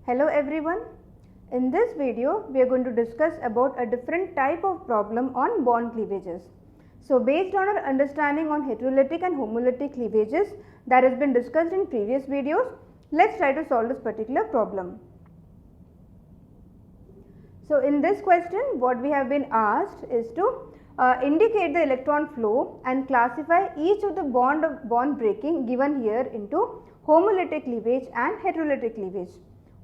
Hello everyone. In this video, we are going to discuss about a different type of problem on bond cleavages. So based on our understanding on heterolytic and homolytic cleavages that has been discussed in previous videos, let's try to solve this particular problem. So in this question, what we have been asked is to indicate the electron flow and classify each of the bond breaking given here into homolytic cleavage and heterolytic cleavage.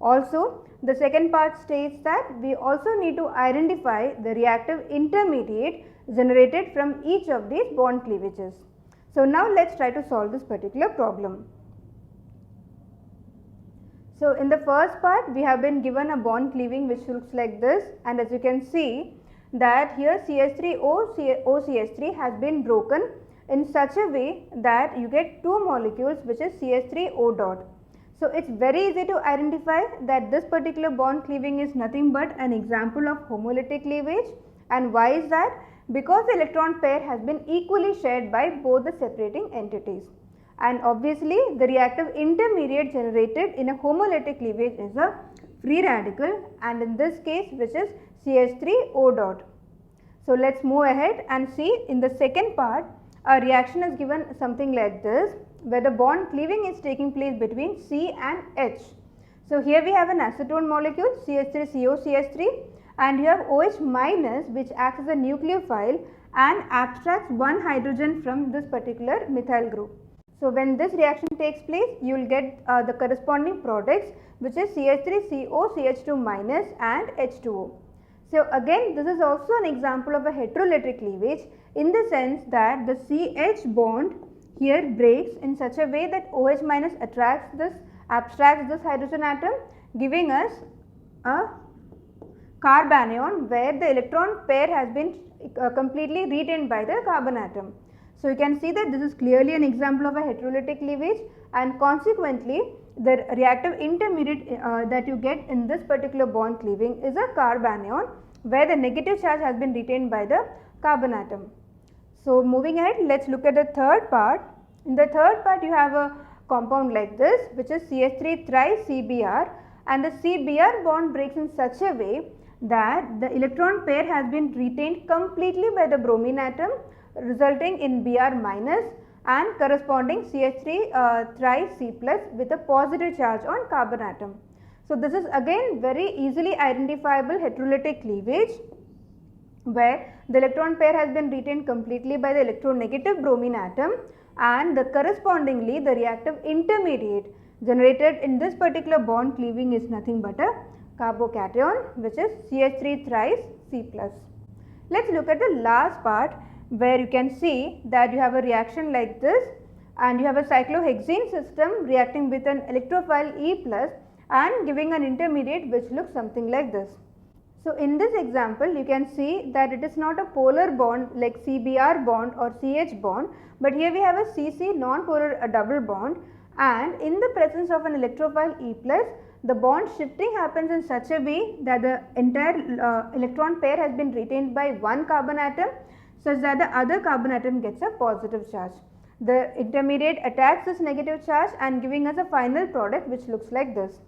Also, the second part states that we also need to identify the reactive intermediate generated from each of these bond cleavages. So now let's try to solve this particular problem. So in the first part, we have been given a bond cleaving which looks like this, and as you can see that here CH3OCH3 has been broken in such a way that you get two molecules which is CH3O dot. So it's very easy to identify that this particular bond cleaving is nothing but an example of homolytic cleavage. And why is that? Because the electron pair has been equally shared by both the separating entities. And obviously the reactive intermediate generated in a homolytic cleavage is a free radical, and in this case which is CH3O dot. So let's move ahead and see in the second part a reaction is given something like this, where the bond cleaving is taking place between C and H. So here we have an acetone molecule CH3COCH3, and you have OH minus which acts as a nucleophile and abstracts one hydrogen from this particular methyl group. So when this reaction takes place, you will get the corresponding products which is CH3COCH2 minus and H2O. So again, this is also an example of a heterolytic cleavage in the sense that the CH bond here breaks in such a way that OH minus abstracts this hydrogen atom, giving us a carbanion where the electron pair has been completely retained by the carbon atom. So you can see that this is clearly an example of a heterolytic cleavage, and consequently the reactive intermediate that you get in this particular bond cleaving is a carbanion where the negative charge has been retained by the carbon atom. So moving ahead, let's look at the third part. In the third part, you have a compound like this which is CH3 tri-CBr, and the CBr bond breaks in such a way that the electron pair has been retained completely by the bromine atom, resulting in Br minus and corresponding CH3 tri-C plus with a positive charge on carbon atom. So this is again very easily identifiable heterolytic cleavage, where the electron pair has been retained completely by the electronegative bromine atom, and the correspondingly the reactive intermediate generated in this particular bond cleaving is nothing but a carbocation which is CH3 tri-C plus. Let's look at the last part, where you can see that you have a reaction like this, and you have a cyclohexene system reacting with an electrophile E plus and giving an intermediate which looks something like this. So in this example, you can see that it is not a polar bond like CBr bond or CH bond, but here we have a CC non-polar double bond, and in the presence of an electrophile E plus, the bond shifting happens in such a way that the entire electron pair has been retained by one carbon atom, such that the other carbon atom gets a positive charge. The intermediate attacks this negative charge and giving us a final product which looks like this.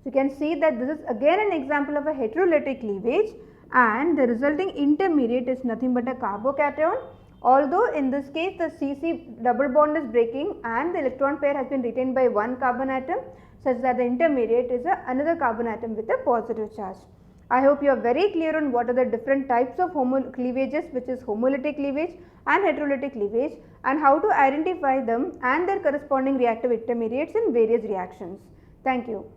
So you can see that this is again an example of a heterolytic cleavage, and the resulting intermediate is nothing but a carbocation, although in this case the CC double bond is breaking and the electron pair has been retained by one carbon atom, such that the intermediate is another carbon atom with a positive charge. I hope you are very clear on what are the different types of cleavages, which is homolytic cleavage and heterolytic cleavage, and how to identify them and their corresponding reactive intermediates in various reactions. Thank you.